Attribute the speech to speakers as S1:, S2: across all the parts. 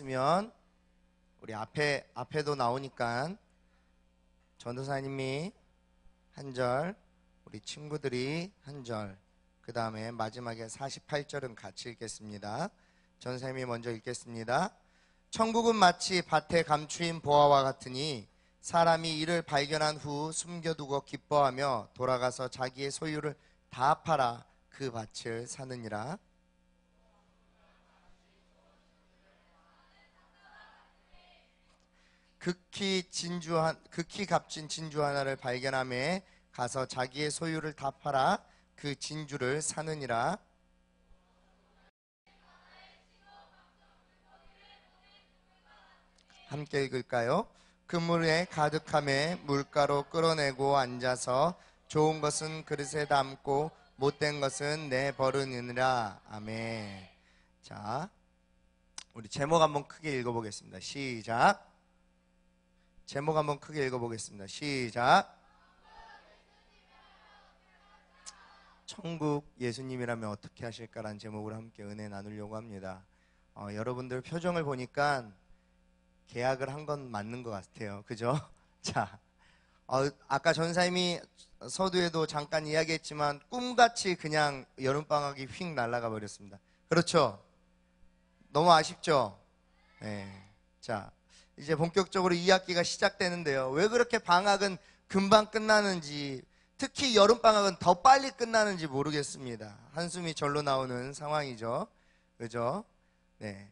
S1: 찾았으면 우리 앞에도 나오니까 전도사님이 한 절, 우리 친구들이 한 절, 그 다음에 마지막에 48절은 같이 읽겠습니다. 전도사님이 먼저 읽겠습니다. 천국은 마치 밭에 감추인 보화와 같으니 사람이 이를 발견한 후 숨겨두고 기뻐하며 돌아가서 자기의 소유를 다 팔아 그 밭을 사느니라. 극히 값진 진주 하나를 발견하며 가서 자기의 소유를 다 팔아 그 진주를 사느니라. 함께 읽을까요? 그물에 가득함에 물가로 끌어내고 앉아서 좋은 것은 그릇에 담고 못된 것은 내버리느니라. 아멘. 자, 우리 제목 한번 크게 읽어보겠습니다. 시작. 제목 한번 크게 읽어보겠습니다. 시작. 천국 예수님이라면 어떻게 하실까라는 제목으로 함께 은혜 나누려고 합니다. 여러분들 표정을 보니까 계약을 한 건 맞는 것 같아요. 그죠? 자, 아까 전사님이 서두에도 잠깐 이야기했지만 꿈같이 그냥 여름방학이 휙 날아가 버렸습니다. 그렇죠? 너무 아쉽죠? 네. 자, 이제 본격적으로 2학기가 시작되는데요. 왜 그렇게 방학은 금방 끝나는지, 특히 여름방학은 더 빨리 끝나는지 모르겠습니다. 한숨이 절로 나오는 상황이죠. 그죠? 네.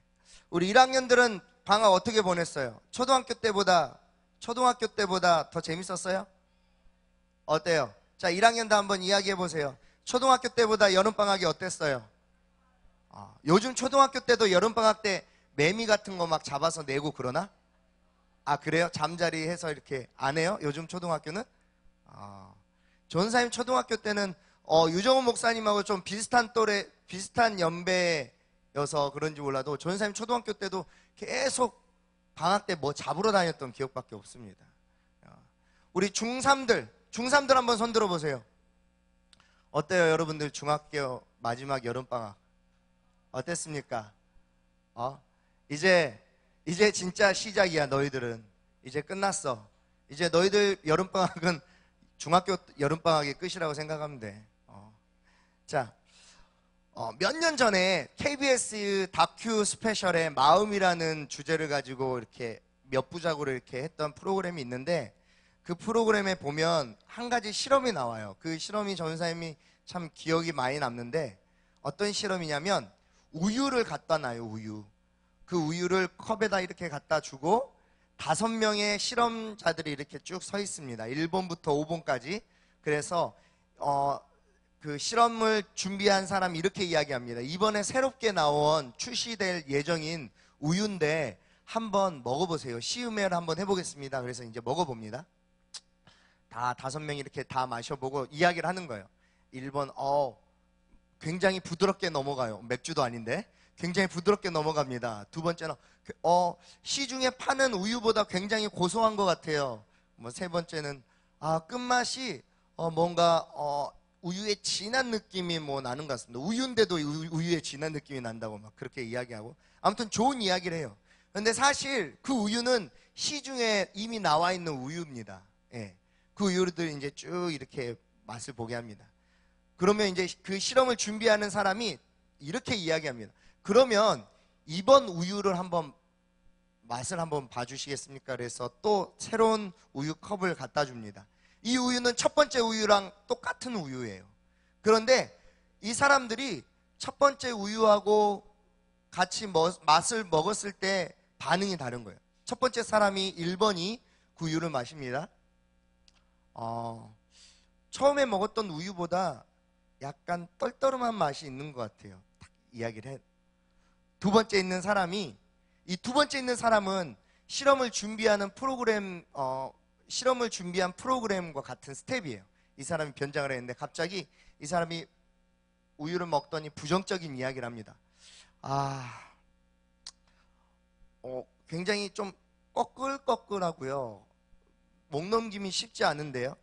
S1: 우리 1학년들은 방학 어떻게 보냈어요? 초등학교 때보다 더 재밌었어요? 어때요? 자, 1학년도 한번 이야기해 보세요. 초등학교 때보다 여름방학이 어땠어요? 요즘 초등학교 때도 여름방학 때 매미 같은 거 막 잡아서 내고 그러나? 그래요? 잠자리 해서 이렇게 안 해요? 요즘 초등학교는? 전사님 초등학교 때는 유정훈 목사님하고 좀 비슷한 연배여서 그런지 몰라도 전사님 초등학교 때도 계속 방학 때 뭐 잡으러 다녔던 기억밖에 없습니다. 우리 중3들 한번 손 들어보세요. 어때요 여러분들? 중학교 마지막 여름방학 어땠습니까? 이제 진짜 시작이야. 너희들은 이제 끝났어. 이제 너희들 여름방학은 중학교 여름방학이 끝이라고 생각하면 돼. 자, 몇 년 전에 KBS 다큐 스페셜의 마음이라는 주제를 가지고 이렇게 몇 부작으로 이렇게 했던 프로그램이 있는데, 그 프로그램에 보면 한 가지 실험이 나와요. 그 실험이 전사님이 참 기억이 많이 남는데, 어떤 실험이냐면 우유를 갖다 놔요. 그 우유를 컵에다 이렇게 갖다 주고 5명의 실험자들이 이렇게 쭉 서 있습니다. 1번부터 5번까지. 그래서 그 실험을 준비한 사람이 이렇게 이야기합니다. 이번에 새롭게 나온 출시될 예정인 우유인데 한번 먹어보세요. 시음회를 한번 해보겠습니다. 그래서 이제 먹어봅니다. 다 5명이 이렇게 다 마셔보고 이야기를 하는 거예요. 1번 굉장히 부드럽게 넘어가요. 맥주도 아닌데 굉장히 부드럽게 넘어갑니다. 두 번째는 시중에 파는 우유보다 굉장히 고소한 것 같아요. 세 번째는 끝맛이 뭔가 우유의 진한 느낌이 나는 것 같습니다. 우유인데도 우유의 진한 느낌이 난다고 막 그렇게 이야기하고, 아무튼 좋은 이야기를 해요. 그런데 사실 그 우유는 시중에 이미 나와 있는 우유입니다. 예. 그 우유를 이제 쭉 이렇게 맛을 보게 합니다. 그러면 이제 그 실험을 준비하는 사람이 이렇게 이야기합니다. 그러면 이번 우유를 맛을 한번 봐주시겠습니까? 그래서 또 새로운 우유 컵을 갖다 줍니다. 이 우유는 첫 번째 우유랑 똑같은 우유예요. 그런데 이 사람들이 첫 번째 우유하고 같이 맛을 먹었을 때 반응이 다른 거예요. 첫 번째 사람이 1번이 그 우유를 마십니다. 처음에 먹었던 우유보다 약간 떨떠름한 맛이 있는 것 같아요. 딱 이야기를 해. 두 번째 있는 사람은 실험을 준비한 프로그램과 같은 스텝이에요. 이 사람이 변장을 했는데 갑자기 이 사람이 우유를 먹더니 부정적인 이야기를 합니다. 굉장히 좀 꺼끌꺼끌하고요. 목 넘김이 쉽지 않은데요.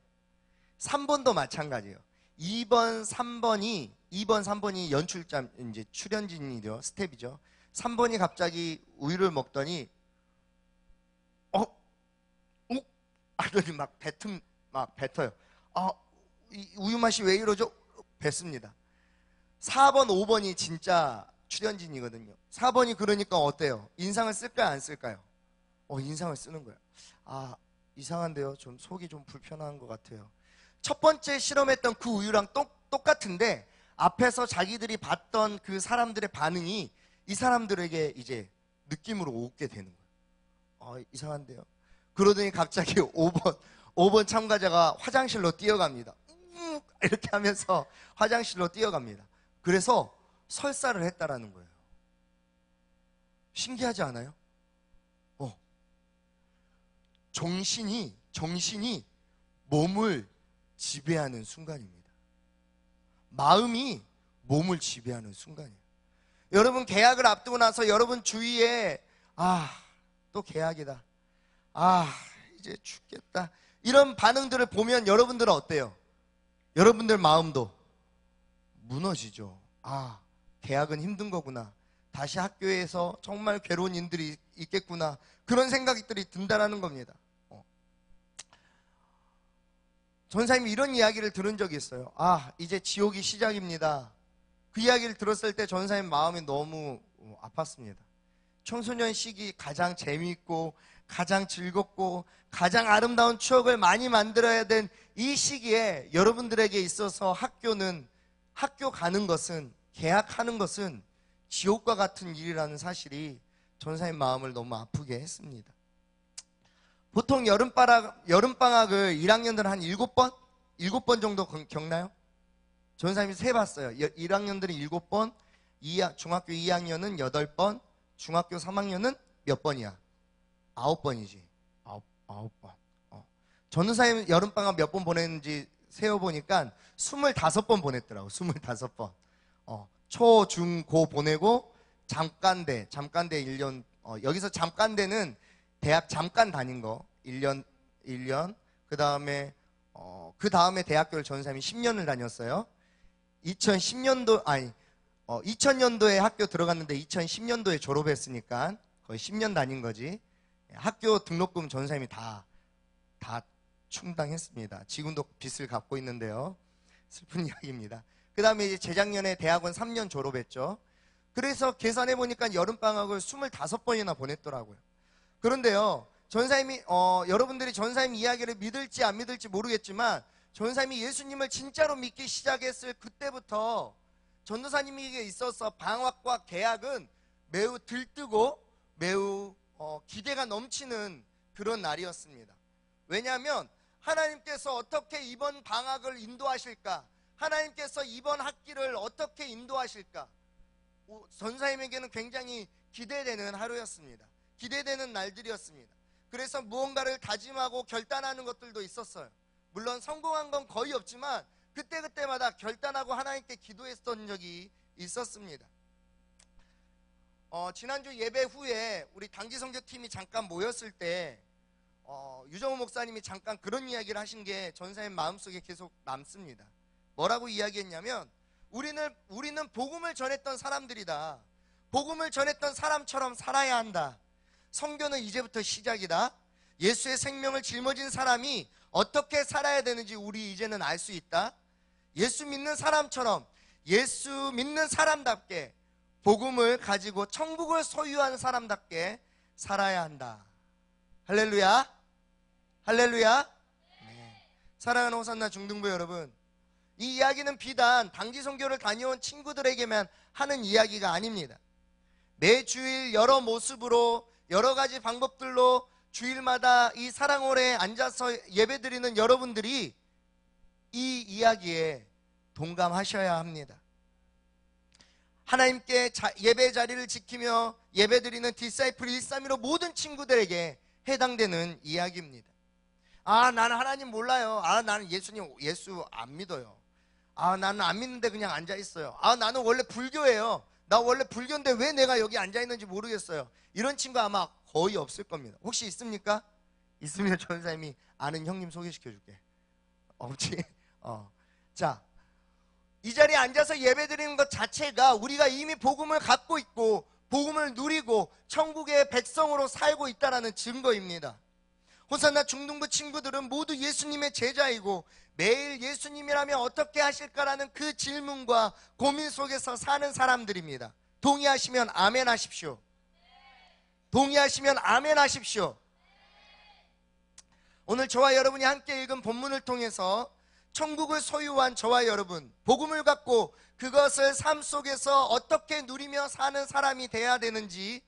S1: 3번도 마찬가지예요. 2번, 3번이 연출자, 이제 출연진이죠. 스텝이죠. 3번이 갑자기 우유를 먹더니 욱 하더니 막 뱉어요. 이 우유 맛이 왜 이러죠? 뱉습니다. 4번, 5번이 진짜 출연진이거든요. 4번이 그러니까 어때요? 인상을 쓸까요, 안 쓸까요? 인상을 쓰는 거예요. 이상한데요. 좀 속이 좀 불편한 것 같아요. 첫 번째 실험했던 그 우유랑 똑같은데 앞에서 자기들이 봤던 그 사람들의 반응이 이 사람들에게 이제 느낌으로 오게 되는 거예요. 이상한데요. 그러더니 갑자기 5번 참가자가 화장실로 뛰어갑니다. 이렇게 하면서 화장실로 뛰어갑니다. 그래서 설사를 했다라는 거예요. 신기하지 않아요? 정신이 몸을 지배하는 순간입니다. 마음이 몸을 지배하는 순간이에요. 여러분, 계약을 앞두고 나서 여러분 주위에 또 계약이다, 이제 죽겠다, 이런 반응들을 보면 여러분들은 어때요? 여러분들 마음도 무너지죠. 계약은 힘든 거구나, 다시 학교에서 정말 괴로운 일들이 있겠구나, 그런 생각들이 든다라는 겁니다. 전사님이 이런 이야기를 들은 적이 있어요. 이제 지옥이 시작입니다. 그 이야기를 들었을 때 전사님 마음이 너무 아팠습니다. 청소년 시기 가장 재미있고 가장 즐겁고 가장 아름다운 추억을 많이 만들어야 된 이 시기에 여러분들에게 있어서 학교 가는 것은, 계약하는 것은 지옥과 같은 일이라는 사실이 전사님 마음을 너무 아프게 했습니다. 보통 여름방학을 1학년들은 한 7번 정도 겪나요? 전사님이 세봤어요. 1학년들은 7번, 중학교 2학년은 8번, 중학교 3학년은 몇 번이야? 9번이지. 9번. 전사님 여름방학 몇 번 보냈는지 세어보니까 25번 보냈더라고. 25번. 초, 중, 고 보내고 잠깐대 1년, 여기서 잠깐대는 대학 잠깐 다닌 거 1년, 그 다음에 대학교를 전사님이 10년을 다녔어요. 2000년도에 학교 들어갔는데 2010년도에 졸업했으니까 거의 10년 다닌 거지. 학교 등록금 전사님이 다 충당했습니다. 지금도 빚을 갚고 있는데요. 슬픈 이야기입니다. 그 다음에 이제 재작년에 대학원 3년 졸업했죠. 그래서 계산해보니까 여름방학을 25번이나 보냈더라고요. 그런데요, 전사님이 여러분들이 전사님 이야기를 믿을지 안 믿을지 모르겠지만 전사님이 예수님을 진짜로 믿기 시작했을 그때부터 전도사님에게 있어서 방학과 개학은 매우 들뜨고 매우 기대가 넘치는 그런 날이었습니다. 왜냐하면 하나님께서 어떻게 이번 방학을 인도하실까, 하나님께서 이번 학기를 어떻게 인도하실까, 전사님에게는 굉장히 기대되는 하루였습니다. 기대되는 날들이었습니다. 그래서 무언가를 다짐하고 결단하는 것들도 있었어요. 물론 성공한 건 거의 없지만 그때마다 결단하고 하나님께 기도했던 적이 있었습니다. 지난주 예배 후에 우리 단기선교팀이 잠깐 모였을 때 유정호 목사님이 잠깐 그런 이야기를 하신 게 전사님 마음속에 계속 남습니다. 뭐라고 이야기했냐면 우리는 복음을 전했던 사람들이다. 복음을 전했던 사람처럼 살아야 한다. 선교는 이제부터 시작이다. 예수의 생명을 짊어진 사람이 어떻게 살아야 되는지 우리 이제는 알 수 있다. 예수 믿는 사람처럼, 예수 믿는 사람답게 복음을 가지고 천국을 소유한 사람답게 살아야 한다. 할렐루야. 할렐루야. 네. 사랑하는 호산나 중등부 여러분, 이 이야기는 비단 단기 선교를 다녀온 친구들에게만 하는 이야기가 아닙니다. 매주일 여러 모습으로 여러 가지 방법들로 주일마다 이 사랑홀에 앉아서 예배드리는 여러분들이 이 이야기에 동감하셔야 합니다. 하나님께 예배 자리를 지키며 예배드리는 디사이플 132로 모든 친구들에게 해당되는 이야기입니다. 나는 하나님 몰라요. 나는 예수 안 믿어요. 나는 안 믿는데 그냥 앉아있어요. 나는 원래 불교예요. 나 원래 불교인데 왜 내가 여기 앉아있는지 모르겠어요. 이런 친구 아마 거의 없을 겁니다. 혹시 있습니까? 있으면 전사님이 아는 형님 소개시켜줄게. 없지? 자, 이 자리에 앉아서 예배드리는 것 자체가 우리가 이미 복음을 갖고 있고 복음을 누리고 천국의 백성으로 살고 있다는 증거입니다. 호산나 중등부 친구들은 모두 예수님의 제자이고 매일 예수님이라면 어떻게 하실까라는 그 질문과 고민 속에서 사는 사람들입니다. 동의하시면 아멘 하십시오. 동의하시면 아멘 하십시오. 오늘 저와 여러분이 함께 읽은 본문을 통해서 천국을 소유한 저와 여러분, 복음을 갖고 그것을 삶 속에서 어떻게 누리며 사는 사람이 돼야 되는지,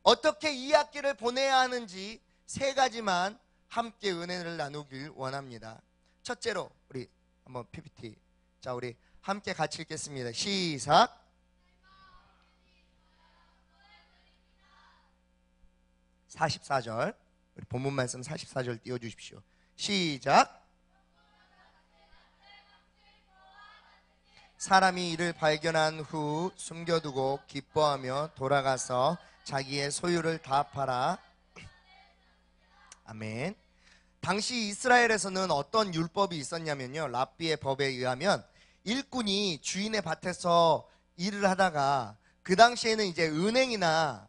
S1: 어떻게 이 학기를 보내야 하는지 세 가지만 함께 은혜를 나누길 원합니다. 첫째로 우리 한번 PPT, 자 우리 함께 같이 읽겠습니다. 시작. 44절, 우리 본문 말씀 44절 띄워주십시오. 시작. 사람이 이를 발견한 후 숨겨두고 기뻐하며 돌아가서 자기의 소유를 다 팔아. 아멘. 당시 이스라엘에서는 어떤 율법이 있었냐면요, 랍비의 법에 의하면 일꾼이 주인의 밭에서 일을 하다가 그 당시에는 은행이나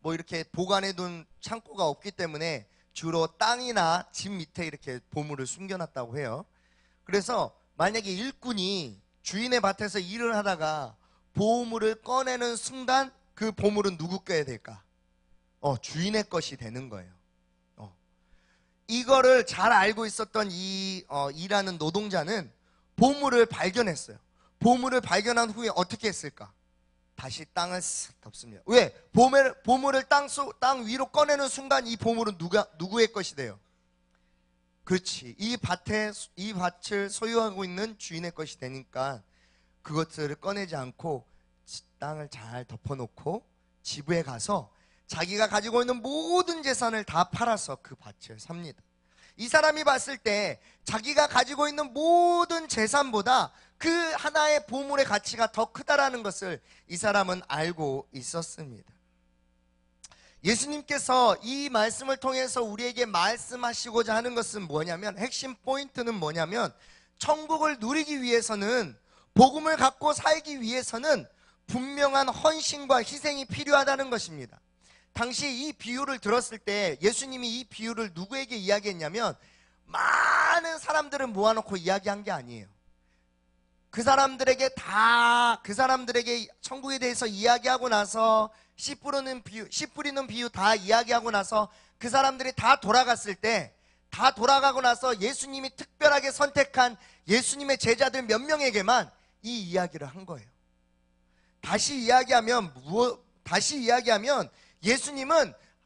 S1: 뭐 이렇게 보관해둔 창고가 없기 때문에 주로 땅이나 집 밑에 이렇게 보물을 숨겨놨다고 해요. 그래서 만약에 일꾼이 주인의 밭에서 일을 하다가 보물을 꺼내는 순간 그 보물은 누구 거야 될까? 주인의 것이 되는 거예요. 이거를 잘 알고 있었던 일하는 노동자는 보물을 발견했어요. 보물을 발견한 후에 어떻게 했을까? 다시 땅을 쓱 덮습니다. 왜? 보물을 땅 위로 꺼내는 순간 이 보물은 누구의 것이 돼요? 그렇지. 이 밭을 소유하고 있는 주인의 것이 되니까 그것들을 꺼내지 않고 땅을 잘 덮어놓고 집에 가서 자기가 가지고 있는 모든 재산을 다 팔아서 그 밭을 삽니다. 이 사람이 봤을 때 자기가 가지고 있는 모든 재산보다 그 하나의 보물의 가치가 더 크다라는 것을 이 사람은 알고 있었습니다. 예수님께서 이 말씀을 통해서 우리에게 말씀하시고자 하는 것은 뭐냐면, 핵심 포인트는 뭐냐면, 천국을 누리기 위해서는, 복음을 갖고 살기 위해서는 분명한 헌신과 희생이 필요하다는 것입니다. 당시 이 비유를 들었을 때 예수님이 이 비유를 누구에게 이야기했냐면, 많은 사람들을 모아놓고 이야기한 게 아니에요. 그 사람들에게 천국에 대해서 이야기하고 나서 씨 뿌리는 비유 다 이야기하고 나서 그 사람들이 다 돌아가고 나서 예수님이 특별하게 선택한 예수님의 제자들 몇 명에게만 이 이야기를 한 거예요. 다시 이야기하면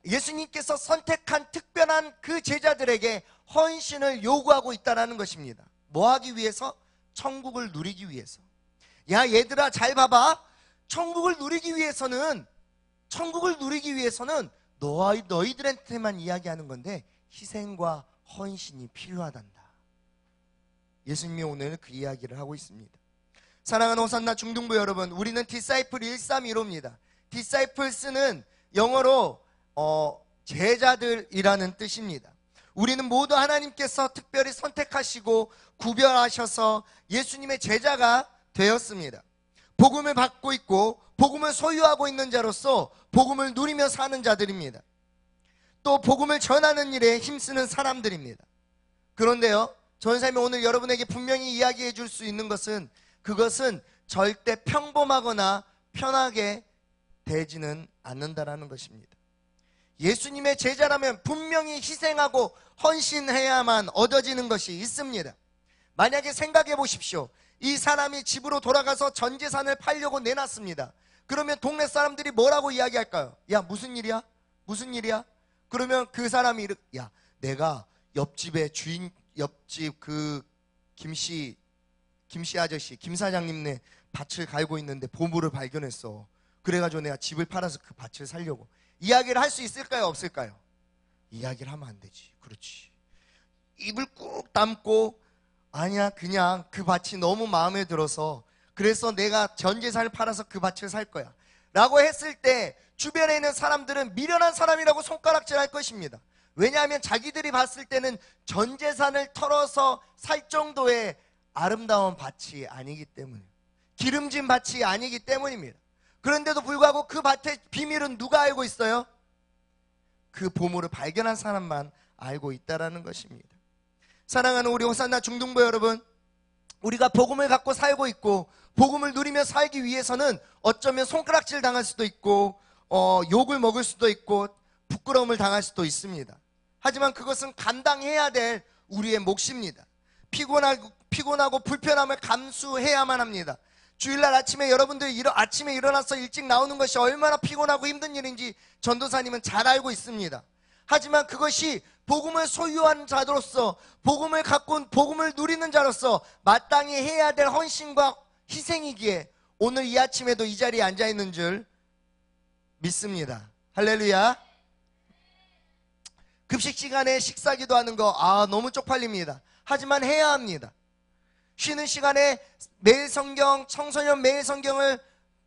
S1: 예수님께서 선택한 특별한 그 제자들에게 헌신을 요구하고 있다는 것입니다. 뭐 하기 위해서? 천국을 누리기 위해서. 야 얘들아 잘 봐봐. 천국을 누리기 위해서는 너희들한테만 이야기하는 건데 희생과 헌신이 필요하단다. 예수님이 오늘 그 이야기를 하고 있습니다. 사랑하는 호산나 중등부 여러분, 우리는 디사이플 132로입니다. 디사이플스는 영어로 제자들이라는 뜻입니다. 우리는 모두 하나님께서 특별히 선택하시고 구별하셔서 예수님의 제자가 되었습니다. 복음을 받고 있고 복음을 소유하고 있는 자로서 복음을 누리며 사는 자들입니다. 또 복음을 전하는 일에 힘쓰는 사람들입니다. 그런데요, 전사님이 오늘 여러분에게 분명히 이야기해 줄 수 있는 것은, 그것은 절대 평범하거나 편하게 되지는 않는다라는 것입니다. 예수님의 제자라면 분명히 희생하고 헌신해야만 얻어지는 것이 있습니다. 만약에 생각해 보십시오. 이 사람이 집으로 돌아가서 전 재산을 팔려고 내놨습니다. 그러면 동네 사람들이 뭐라고 이야기할까요? 야 무슨 일이야? 무슨 일이야? 그러면 그 사람이 야 내가 옆집 그 김씨 아저씨, 김 사장님네 밭을 갈고 있는데 보물을 발견했어. 그래가지고 내가 집을 팔아서 그 밭을 살려고. 이야기를 할 수 있을까요? 없을까요? 이야기를 하면 안 되지. 그렇지. 입을 꾹 담고, 아니야 그냥 그 밭이 너무 마음에 들어서 그래서 내가 전 재산을 팔아서 그 밭을 살 거야 라고 했을 때 주변에 있는 사람들은 미련한 사람이라고 손가락질 할 것입니다. 왜냐하면 자기들이 봤을 때는 전 재산을 털어서 살 정도의 아름다운 밭이 아니기 때문에, 기름진 밭이 아니기 때문입니다. 그런데도 불구하고 그 밭의 비밀은 누가 알고 있어요? 그 보물을 발견한 사람만 알고 있다라는 것입니다. 사랑하는 우리 호산나 중등부 여러분, 우리가 복음을 갖고 살고 있고 복음을 누리며 살기 위해서는 어쩌면 손가락질 당할 수도 있고 욕을 먹을 수도 있고 부끄러움을 당할 수도 있습니다. 하지만 그것은 감당해야 될 우리의 몫입니다. 피곤하고 불편함을 감수해야만 합니다. 주일날 아침에 여러분들이 아침에 일어나서 일찍 나오는 것이 얼마나 피곤하고 힘든 일인지 전도사님은 잘 알고 있습니다. 하지만 그것이 복음을 소유한 자로서, 복음을 갖고 복음을 누리는 자로서 마땅히 해야 될 헌신과 희생이기에 오늘 이 아침에도 이 자리에 앉아 있는 줄 믿습니다. 할렐루야. 급식 시간에 식사 기도하는 거 너무 쪽팔립니다. 하지만 해야 합니다. 쉬는 시간에 매일 성경, 청소년 매일 성경을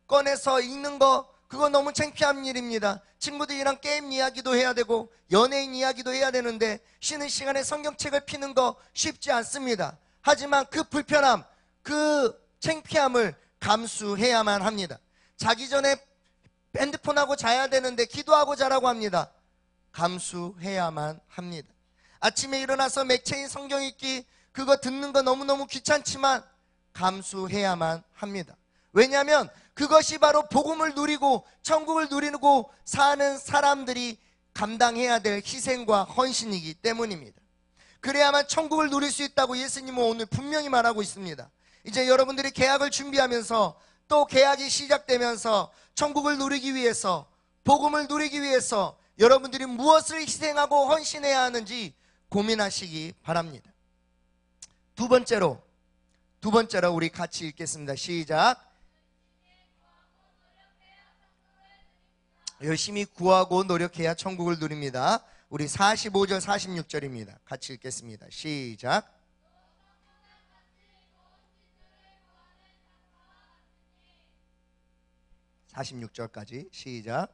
S1: 꺼내서 읽는 거, 그거 너무 창피한 일입니다. 친구들이랑 게임 이야기도 해야 되고 연예인 이야기도 해야 되는데 쉬는 시간에 성경책을 피는 거 쉽지 않습니다. 하지만 그 불편함, 그 창피함을 감수해야만 합니다. 자기 전에 핸드폰하고 자야 되는데 기도하고 자라고 합니다. 감수해야만 합니다. 아침에 일어나서 맥체인 성경 읽기, 그거 듣는 거 너무너무 귀찮지만 감수해야만 합니다. 왜냐하면 그것이 바로 복음을 누리고 천국을 누리고 사는 사람들이 감당해야 될 희생과 헌신이기 때문입니다. 그래야만 천국을 누릴 수 있다고 예수님은 오늘 분명히 말하고 있습니다. 이제 여러분들이 개학을 준비하면서 또 개학이 시작되면서 천국을 누리기 위해서, 복음을 누리기 위해서 여러분들이 무엇을 희생하고 헌신해야 하는지 고민하시기 바랍니다. 두 번째로 우리 같이 읽겠습니다. 시작. 열심히 구하고 노력해야 천국을 누립니다. 우리 45절 46절입니다. 같이 읽겠습니다. 시작. (46절까지) 시작.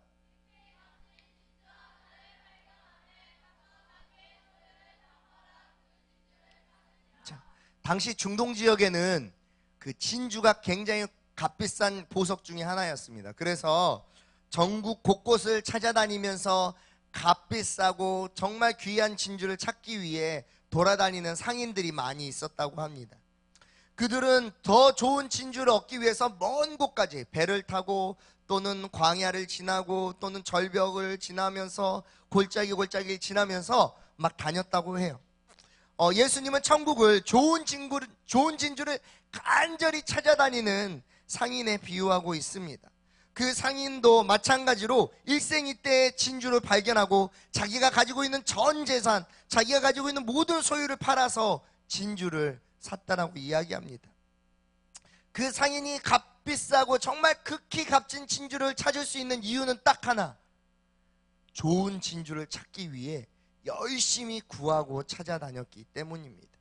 S1: 자, 당시 중동 지역에는 그 진주가 굉장히 값비싼 보석 중에 하나였습니다. 그래서 전국 곳곳을 찾아다니면서 값비싸고 정말 귀한 진주를 찾기 위해 돌아다니는 상인들이 많이 있었다고 합니다. 그들은 더 좋은 진주를 얻기 위해서 먼 곳까지 배를 타고 또는 광야를 지나고 또는 절벽을 지나면서 골짜기 지나면서 막 다녔다고 해요. 예수님은 천국을 좋은 진주를 간절히 찾아다니는 상인에 비유하고 있습니다. 그 상인도 마찬가지로 일생이때의 진주를 발견하고 자기가 가지고 있는 전 재산, 자기가 가지고 있는 모든 소유를 팔아서 진주를 샀다라고 이야기합니다. 그 상인이 값비싸고 정말 극히 값진 진주를 찾을 수 있는 이유는 딱 하나, 좋은 진주를 찾기 위해 열심히 구하고 찾아다녔기 때문입니다.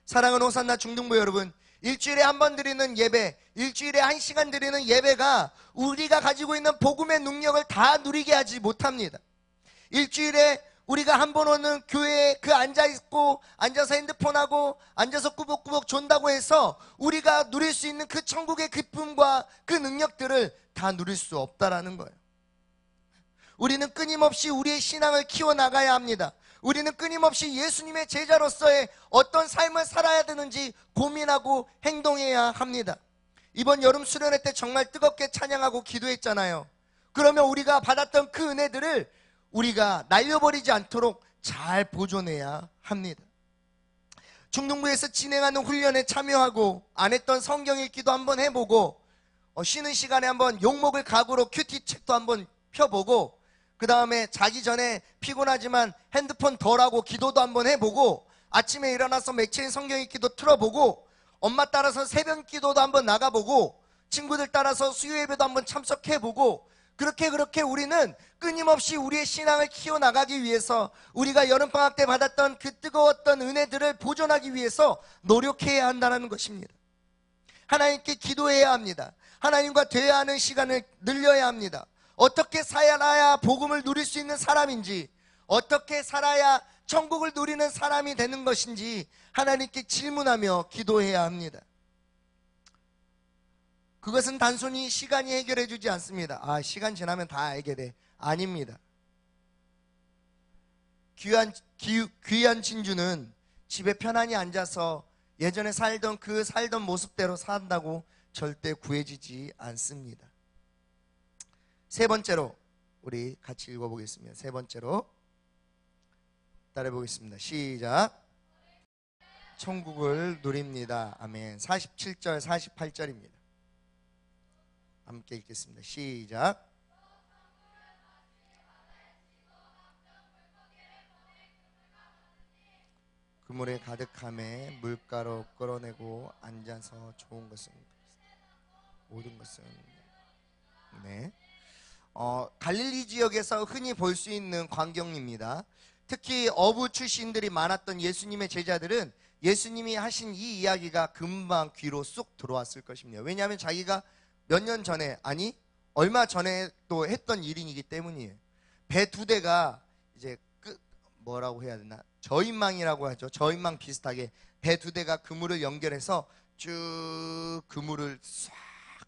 S1: 사랑하는 호산나 중등부 여러분, 일주일에 한 번 드리는 예배, 일주일에 1시간 드리는 예배가 우리가 가지고 있는 복음의 능력을 다 누리게 하지 못합니다. 일주일에 우리가 한 번 오는 교회에 앉아서 핸드폰하고 앉아서 꾸벅꾸벅 존다고 해서 우리가 누릴 수 있는 그 천국의 기쁨과 그 능력들을 다 누릴 수 없다라는 거예요. 우리는 끊임없이 우리의 신앙을 키워나가야 합니다. 우리는 끊임없이 예수님의 제자로서의 어떤 삶을 살아야 되는지 고민하고 행동해야 합니다. 이번 여름 수련회 때 정말 뜨겁게 찬양하고 기도했잖아요. 그러면 우리가 받았던 그 은혜들을 우리가 날려버리지 않도록 잘 보존해야 합니다. 중등부에서 진행하는 훈련에 참여하고 안 했던 성경 읽기도 한번 해보고 쉬는 시간에 한번 욕먹을 각오로 큐티 책도 한번 펴보고 그 다음에 자기 전에 피곤하지만 핸드폰 덜하고 기도도 한번 해보고 아침에 일어나서 맥체인 성경 읽기도 틀어보고 엄마 따라서 새벽 기도도 한번 나가보고 친구들 따라서 수요 예배도 한번 참석해보고 그렇게 우리는 끊임없이 우리의 신앙을 키워나가기 위해서 우리가 여름방학 때 받았던 그 뜨거웠던 은혜들을 보존하기 위해서 노력해야 한다는 것입니다. 하나님께 기도해야 합니다. 하나님과 대화하는 하는 시간을 늘려야 합니다. 어떻게 살아야 복음을 누릴 수 있는 사람인지, 어떻게 살아야 천국을 누리는 사람이 되는 것인지 하나님께 질문하며 기도해야 합니다. 그것은 단순히 시간이 해결해 주지 않습니다. 아, 시간 지나면 다 알게 돼. 아닙니다. 귀한 진주는 집에 편안히 앉아서 예전에 살던 모습대로 산다고 절대 구해지지 않습니다. 세 번째로 우리 같이 읽어보겠습니다. 세 번째로 따라해보겠습니다. 시작. 천국을 누립니다. 아멘. 47절 48절입니다. 함께 읽겠습니다. 시작. 그물에 가득함에 물가로 끌어내고 앉아서 좋은 것은 모든 것은 네. 갈릴리 지역에서 흔히 볼 수 있는 광경입니다. 특히 어부 출신들이 많았던 예수님의 제자들은 예수님이 하신 이 이야기가 금방 귀로 쏙 들어왔을 것입니다. 왜냐하면 자기가 몇 년 전에, 아니 얼마 전에 또 했던 일이기 때문이에요. 배 두 대가 이제 뭐라고 해야 되나, 저인망이라고 하죠. 저인망 비슷하게 배 두 대가 그물을 연결해서 쭉 그물을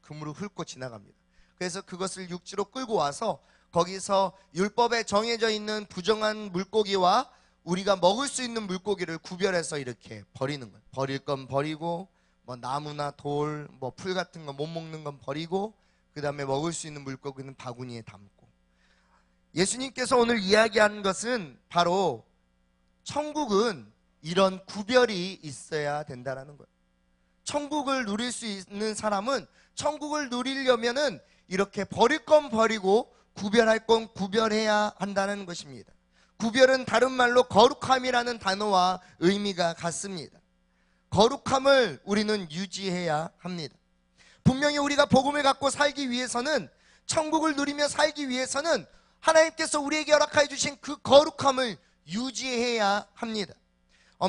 S1: 훑고 지나갑니다. 그래서 그것을 육지로 끌고 와서 거기서 율법에 정해져 있는 부정한 물고기와 우리가 먹을 수 있는 물고기를 구별해서 이렇게 버리는 거예요. 버릴 건 버리고, 뭐 나무나 돌, 뭐 풀 같은 거 못 먹는 건 버리고, 그 다음에 먹을 수 있는 물고기는 바구니에 담고. 예수님께서 오늘 이야기하는 것은 바로 천국은 이런 구별이 있어야 된다는 거예요. 천국을 누릴 수 있는 사람은 천국을 누리려면은 이렇게 버릴 건 버리고 구별할 건 구별해야 한다는 것입니다. 구별은 다른 말로 거룩함이라는 단어와 의미가 같습니다. 거룩함을 우리는 유지해야 합니다. 분명히 우리가 복음을 갖고 살기 위해서는, 천국을 누리며 살기 위해서는 하나님께서 우리에게 허락하여 주신 그 거룩함을 유지해야 합니다.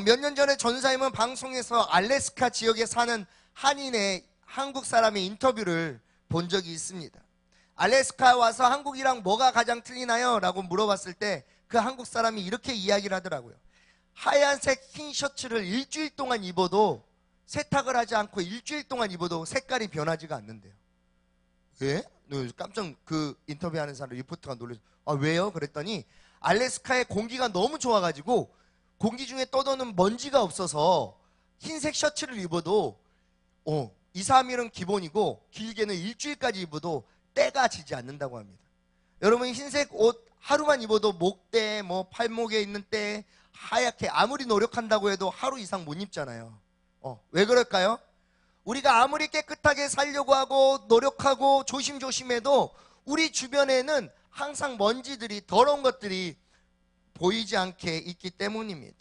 S1: 몇 년 전에 전사님은 방송에서 알래스카 지역에 사는 한국 사람의 인터뷰를 본 적이 있습니다. 알래스카에 와서 한국이랑 뭐가 가장 틀리나요? 라고 물어봤을 때 그 한국 사람이 이렇게 이야기를 하더라고요. 하얀색 흰 셔츠를 일주일 동안 입어도, 세탁을 하지 않고 일주일 동안 입어도 색깔이 변하지가 않는데요. 왜? 깜짝 그 인터뷰하는 사람 리포터가 놀라서, 아 왜요? 그랬더니 알래스카의 공기가 너무 좋아가지고 공기 중에 떠도는 먼지가 없어서 흰색 셔츠를 입어도 2, 3일은 기본이고 길게는 일주일까지 입어도 때가 지지 않는다고 합니다. 여러분, 흰색 옷 하루만 입어도 목대, 뭐 팔목에 있는 때 하얗게 아무리 노력한다고 해도 하루 이상 못 입잖아요. 왜 그럴까요? 우리가 아무리 깨끗하게 살려고 하고 노력하고 조심조심해도 우리 주변에는 항상 먼지들이, 더러운 것들이 보이지 않게 있기 때문입니다.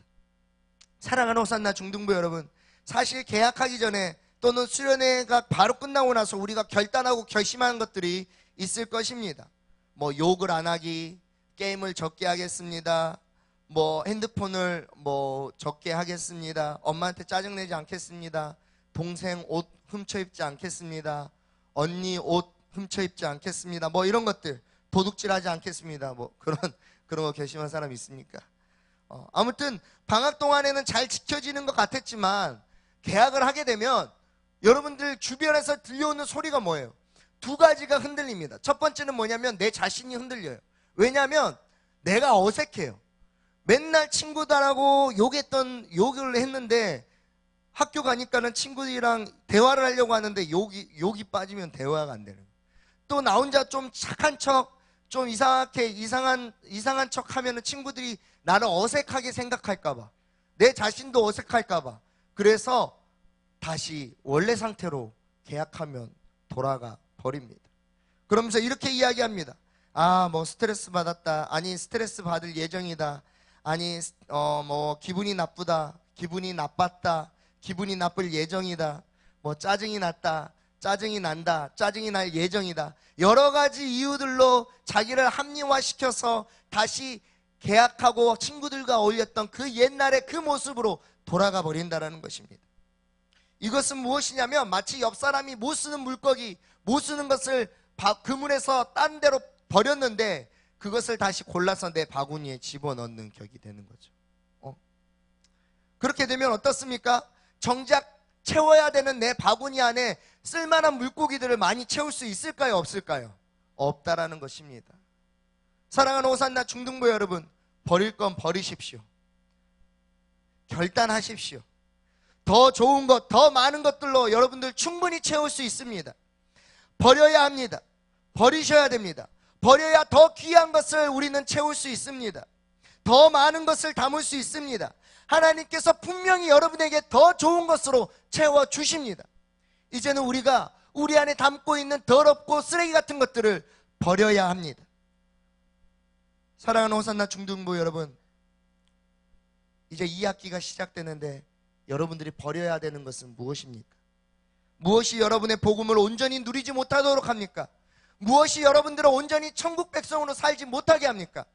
S1: 사랑하는 호산나 중등부 여러분, 사실 계약하기 전에 또는 수련회가 바로 끝나고 나서 우리가 결단하고 결심하는 것들이 있을 것입니다. 뭐 욕을 안 하기, 게임을 적게 하겠습니다, 뭐 핸드폰을 뭐 적게 하겠습니다, 엄마한테 짜증내지 않겠습니다, 동생 옷 훔쳐 입지 않겠습니다, 언니 옷 훔쳐 입지 않겠습니다, 뭐 이런 것들, 도둑질하지 않겠습니다, 뭐 그런 거 결심한 사람 있습니까? 아무튼 방학 동안에는 잘 지켜지는 것 같았지만 계약을 하게 되면 여러분들 주변에서 들려오는 소리가 뭐예요? 두 가지가 흔들립니다. 첫 번째는 뭐냐면 내 자신이 흔들려요. 왜냐하면 내가 어색해요. 맨날 친구들하고 욕을 했는데 학교 가니까는 친구들이랑 대화를 하려고 하는데 욕이 빠지면 대화가 안 되는 거예요. 또 나 혼자 좀 착한 척, 좀 이상한 척 하면은 친구들이 나를 어색하게 생각할까봐, 내 자신도 어색할까봐, 그래서 다시 원래 상태로 계약하면 돌아가 버립니다. 그러면서 이렇게 이야기합니다. 뭐 스트레스 받았다, 아니 스트레스 받을 예정이다, 아니 뭐 기분이 나쁘다, 기분이 나빴다, 기분이 나쁠 예정이다, 뭐 짜증이 났다, 짜증이 난다, 짜증이 날 예정이다, 여러 가지 이유들로 자기를 합리화시켜서 다시 계약하고 친구들과 어울렸던 그 옛날의 그 모습으로 돌아가 버린다는 것입니다. 이것은 무엇이냐면 마치 옆 사람이 못 쓰는 물고기, 못 쓰는 것을 그물에서 딴 데로 버렸는데 그것을 다시 골라서 내 바구니에 집어넣는 격이 되는 거죠. 그렇게 되면 어떻습니까? 정작 채워야 되는 내 바구니 안에 쓸만한 물고기들을 많이 채울 수 있을까요? 없을까요? 없다라는 것입니다. 사랑하는 호산나 중등부 여러분, 버릴 건 버리십시오. 결단하십시오. 더 좋은 것, 더 많은 것들로 여러분들 충분히 채울 수 있습니다. 버려야 합니다. 버리셔야 됩니다. 버려야 더 귀한 것을 우리는 채울 수 있습니다. 더 많은 것을 담을 수 있습니다. 하나님께서 분명히 여러분에게 더 좋은 것으로 채워주십니다. 이제는 우리가 우리 안에 담고 있는 더럽고 쓰레기 같은 것들을 버려야 합니다. 사랑하는 호산나 중등부 여러분, 이제 2학기가 시작되는데 여러분들이 버려야 되는 것은 무엇입니까? 무엇이 여러분의 복음을 온전히 누리지 못하도록 합니까? 무엇이 여러분들을 온전히 천국 백성으로 살지 못하게 합니까?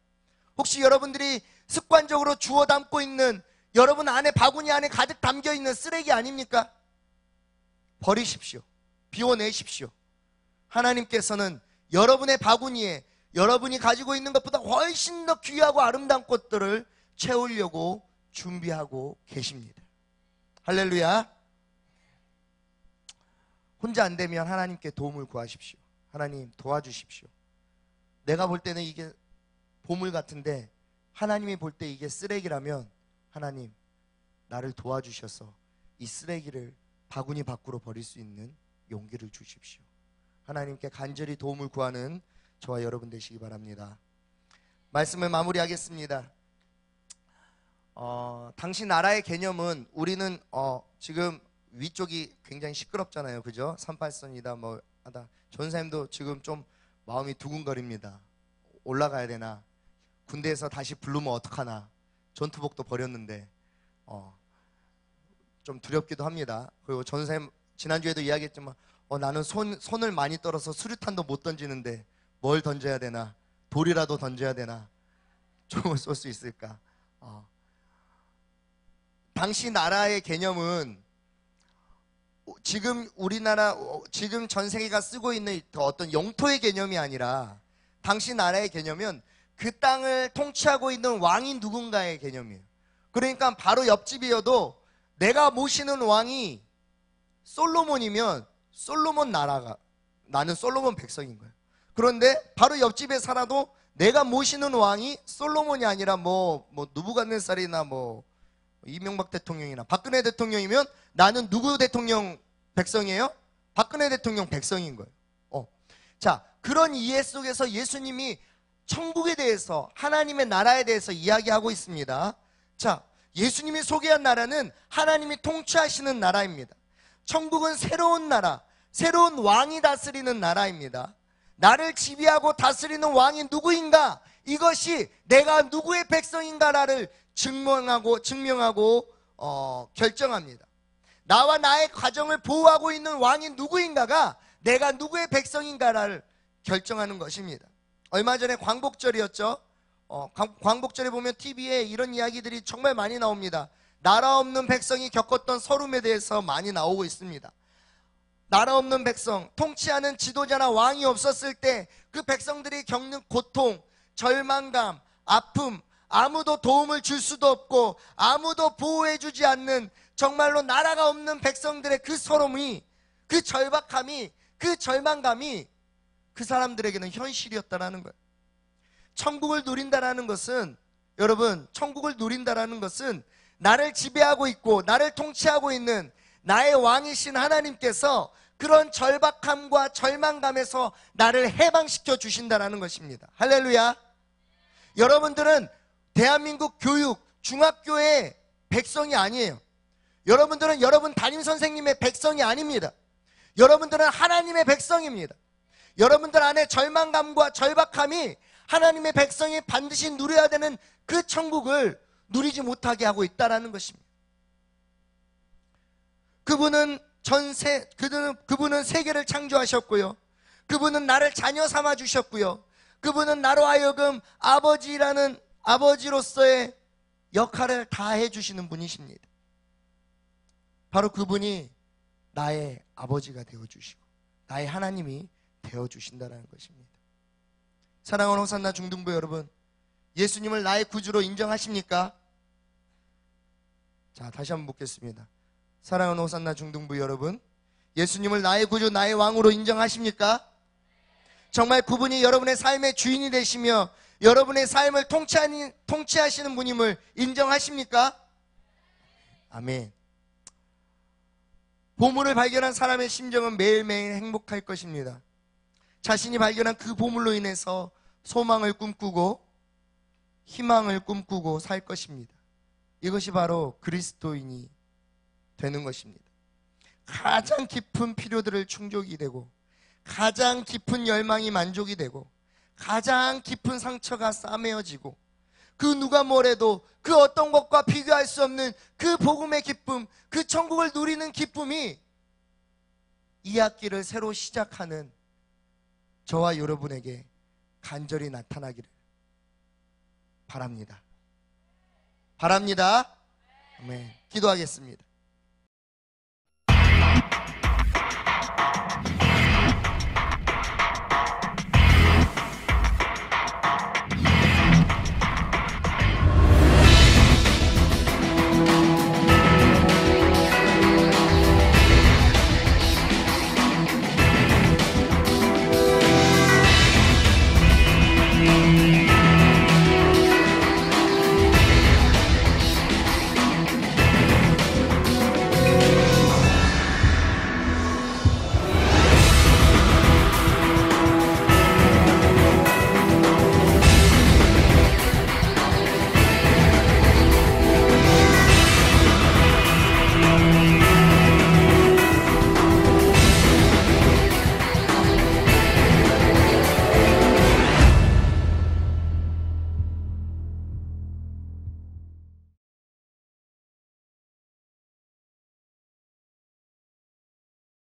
S1: 혹시 여러분들이 습관적으로 주워 담고 있는 여러분 안에 바구니 안에 가득 담겨 있는 쓰레기 아닙니까? 버리십시오. 비워내십시오. 하나님께서는 여러분의 바구니에 여러분이 가지고 있는 것보다 훨씬 더 귀하고 아름다운 것들을 채우려고 준비하고 계십니다. 할렐루야. 혼자 안 되면 하나님께 도움을 구하십시오. 하나님 도와주십시오. 내가 볼 때는 이게 보물 같은데 하나님이 볼 때 이게 쓰레기라면 하나님 나를 도와주셔서 이 쓰레기를 바구니 밖으로 버릴 수 있는 용기를 주십시오. 하나님께 간절히 도움을 구하는 저와 여러분 되시기 바랍니다. 말씀을 마무리하겠습니다. 당신 나라의 개념은 우리는 지금 위쪽이 굉장히 시끄럽잖아요. 그죠? 38선이다 뭐 하다. 전사님도 지금 좀 마음이 두근거립니다. 올라가야 되나? 군대에서 다시 부르면 어떡하나? 전투복도 버렸는데 좀 두렵기도 합니다. 그리고 전사님 지난주에도 이야기했지만 나는 손을 많이 떨어서 수류탄도 못 던지는데 뭘 던져야 되나? 돌이라도 던져야 되나? 총을 쏠 수 있을까? 당시 나라의 개념은 지금 우리나라, 지금 전 세계가 쓰고 있는 어떤 영토의 개념이 아니라 당시 나라의 개념은 그 땅을 통치하고 있는 왕이 누군가의 개념이에요. 그러니까 바로 옆집이어도 내가 모시는 왕이 솔로몬이면 솔로몬 나라가, 나는 솔로몬 백성인 거예요. 그런데 바로 옆집에 살아도 내가 모시는 왕이 솔로몬이 아니라 뭐 누부갓네살이나 뭐 이명박 대통령이나 박근혜 대통령이면 나는 누구 대통령 백성이에요? 박근혜 대통령 백성인 거예요. 자, 그런 이해 속에서 예수님이 천국에 대해서, 하나님의 나라에 대해서 이야기하고 있습니다. 자, 예수님이 소개한 나라는 하나님이 통치하시는 나라입니다. 천국은 새로운 나라, 새로운 왕이 다스리는 나라입니다. 나를 지배하고 다스리는 왕이 누구인가? 이것이 내가 누구의 백성인가를 증명하고 결정합니다. 나와 나의 가정을 보호하고 있는 왕이 누구인가가 내가 누구의 백성인가를 결정하는 것입니다. 얼마 전에 광복절이었죠. 광복절에 보면 TV에 이런 이야기들이 정말 많이 나옵니다. 나라 없는 백성이 겪었던 서름에 대해서 많이 나오고 있습니다. 나라 없는 백성, 통치하는 지도자나 왕이 없었을 때 그 백성들이 겪는 고통, 절망감, 아픔, 아무도 도움을 줄 수도 없고 아무도 보호해주지 않는 정말로 나라가 없는 백성들의 그 서름이, 그 절박함이, 그 절망감이 그 사람들에게는 현실이었다라는 거예요. 천국을 누린다라는 것은, 여러분, 천국을 누린다라는 것은 나를 지배하고 있고 나를 통치하고 있는 나의 왕이신 하나님께서 그런 절박함과 절망감에서 나를 해방시켜 주신다라는 것입니다. 할렐루야. 여러분들은 대한민국 교육, 중학교의 백성이 아니에요. 여러분들은 여러분 담임선생님의 백성이 아닙니다. 여러분들은 하나님의 백성입니다. 여러분들 안에 절망감과 절박함이 하나님의 백성이 반드시 누려야 되는 그 천국을 누리지 못하게 하고 있다는 것입니다. 그분은 그분은 세계를 창조하셨고요. 그분은 나를 자녀 삼아 주셨고요. 그분은 나로 하여금 아버지로서의 역할을 다 해주시는 분이십니다. 바로 그분이 나의 아버지가 되어주시고 나의 하나님이 되어주신다는 것입니다. 사랑하는 호산나 중등부 여러분, 예수님을 나의 구주로 인정하십니까? 자, 다시 한번 묻겠습니다. 사랑하는 호산나 중등부 여러분, 예수님을 나의 구주, 나의 왕으로 인정하십니까? 정말 그분이 여러분의 삶의 주인이 되시며 여러분의 삶을 통치하시는 분임을 인정하십니까? 아멘. 보물을 발견한 사람의 심정은 매일매일 행복할 것입니다. 자신이 발견한 그 보물로 인해서 소망을 꿈꾸고 희망을 꿈꾸고 살 것입니다. 이것이 바로 그리스도인이 되는 것입니다. 가장 깊은 필요들을 충족이 되고 가장 깊은 열망이 만족이 되고 가장 깊은 상처가 싸매어지고 그 누가 뭐래도 그 어떤 것과 비교할 수 없는 그 복음의 기쁨, 그 천국을 누리는 기쁨이 이 학기를 새로 시작하는 저와 여러분에게 간절히 나타나기를 바랍니다. 바랍니다. 아멘. 기도하겠습니다.